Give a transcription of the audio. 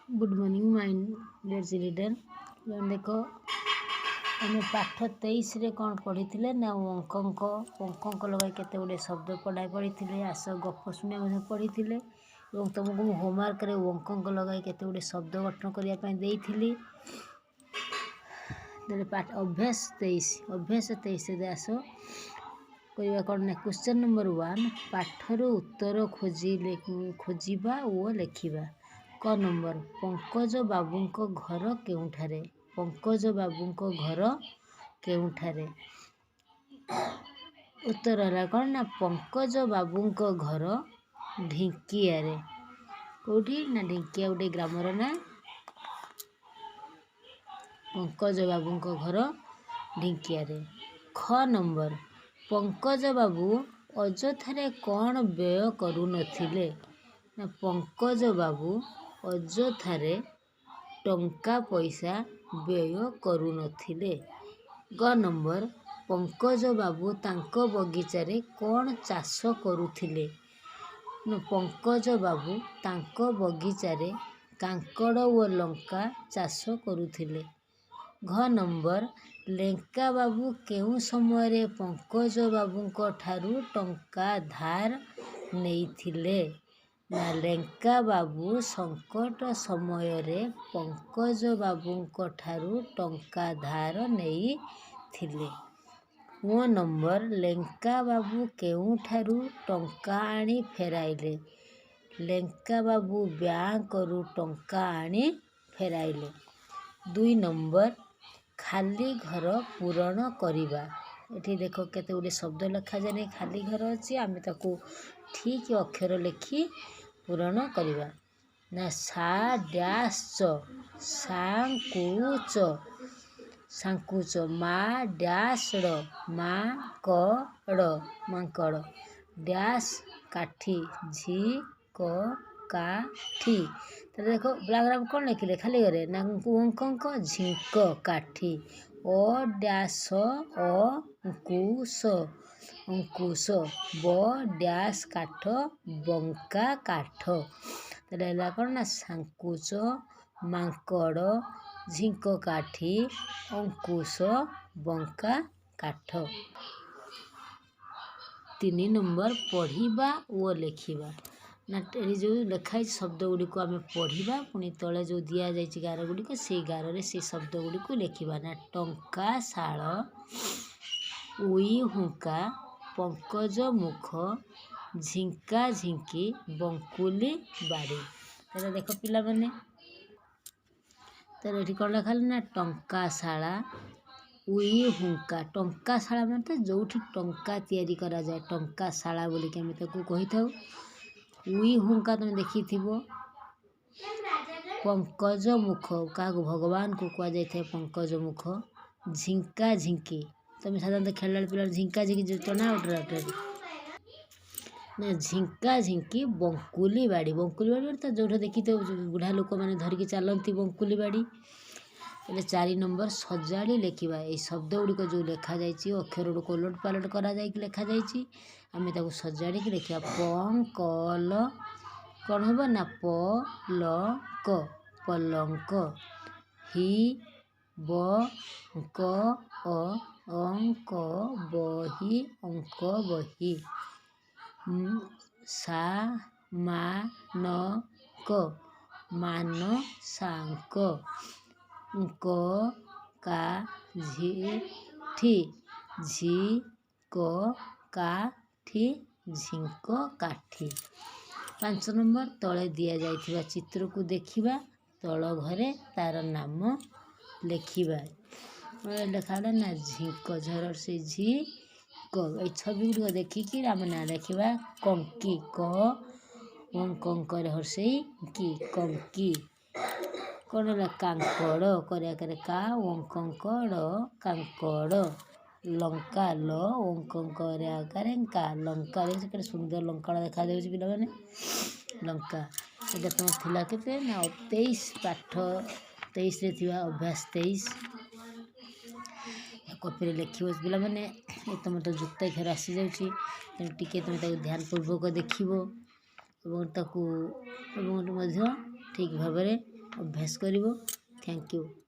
Good morning my dear children. देख आम पाठ 23 रे कौन पढ़ी ना अंक लगे केते गुड़े शब्द पढ़ी आस गप शुणा पढ़ी तुमको होमवर्क रे अंक लगे केते गुड़े शब्द गठन करने पाठ अभ्यास 23 आस करवा कौन ना क्वेश्चन नंबर 1 पाठर उत्तर खोजिबा ओ लेखिबा। क नंबर पंकज बाबूंको घर केउठारे। पंकज बाबूंको घर केउठारे। उत्तर है कौन ना पंकज बाबूंको घर ढिंकियारे। कौटी ना ढिंकिया गोटे ग्रामर ना। पंकज बाबूंको घर ढिंकियारे। ख नंबर पंकज बाबू अଯଥାରେ कौन व्यय करू नथिले ना। पंकज बाबू अଯଥାରେ टंका पैसा व्यय करू नथिले। ग नंबर पंकज बाबू तांको बगीचारे कौन चाष करुथिले ना। पंकज बाबू तांको बगीचारे कांकड़ ओ लंका चाष करुथिले। घ नंबर लेंका बाबू केउ समय रे पंकज बाबूंको ठारू टंका धार नेइथिले ना। लेंका बाबू संकट समय रे पंकज बाबूंको ठारू टंका धार नेइथिले। मो नंबर लेंका बाबू केउ ठारू टंका आनी फेराइले। लेंका बाबू बैंक रु टंका आनी फेराइले। 2 नंबर खाली घर पूरण करिबा। एठी देखो केते गुडे शब्द लिखा जाने खाली घर अच्छी आम ताकू ठीक अक्षर लिखि पूरण करिबा ना। सा डैश च सांकुच सांकुच मा डैश ड माकड़ डैश काठी झी क काठी। तो देखो ब्लाग्राम कौन लिखिले खाली घरे ना अंक झिंक काठी ओ डैश अंकुश अंकुश ब डैश काठ बंका काठ। तो कौन ना सांकुच मांकड़ झिंक काठी अंकुश बंका काठ। 3 नंबर पढ़िबा ओ लेखिबा ना। जो लिखाई शब्द गुड़ी को आम पढ़ा पुणी तले जो दि जाए गार गुड़िक से गार में से शब्द गुड़ी को लिखा ना। टंका शाल उई हुंका पंकज मुख झिंका झिंकी बंकुली बाड़ी। तेरे देख पिला माने तेरे कौन लिखा ना टंका शाला उई हुंका। टंका शाला मान तो जो टंका तैयारी करा जाए टंका शाला बोली के कही था। उई हुंका तुम देखी पंकज मुख क्या भगवान को कह जाए पंकज मुख। झिंका झिंकी तुम साधारण खेला पिला झिंका झिंकी जो टना उठे ना। झिंका झिंकी बंकुली बाड़ी। बंकुली बाड़ी तो जो देखी तो बुढ़ा लोक मैंने धरिकी चलती बंकुली बाड़ी। 4 नंबर सजाड़ी लेखिबा। ये शब्द गुड़िक जो लिखा जाए अक्षर गुड़ को ओलट पालट करा लिखा जाए आम ताको सजाड़ी लिखा। पंकल कौन हम ना पलक पलंक हि बंक अंक बही अंक बही सामानक मानसांक क काठी झिक काठी झिंक काठी। 5 नंबर तले दि जाइथिबा चित्र को देखिबा तल घरे तार नाम लेखिबा। लिखा ना झिंक झर से झी क छवि गुड़ देखिकी आम ना लिखा कंकी क अंक हर्षे की कंकी। कौन है कांकड़ कर का अंकड़ कांकड़। लंका ल अंक लंका सुंदर लंका देखा पिला माने लंका। ये तुम थिला केते ना 23 पाठ 23 रे थिबा अभ्यास 23 कॉपी लिखिबो पिला माने। तुम तो जुक्त अक्षर आसी जाउची टिके तुम ध्यान पूर्वक देखिबो एवं ताकू ठीक भाव ଅଭ୍ୟାସ କରିବ। Thank you.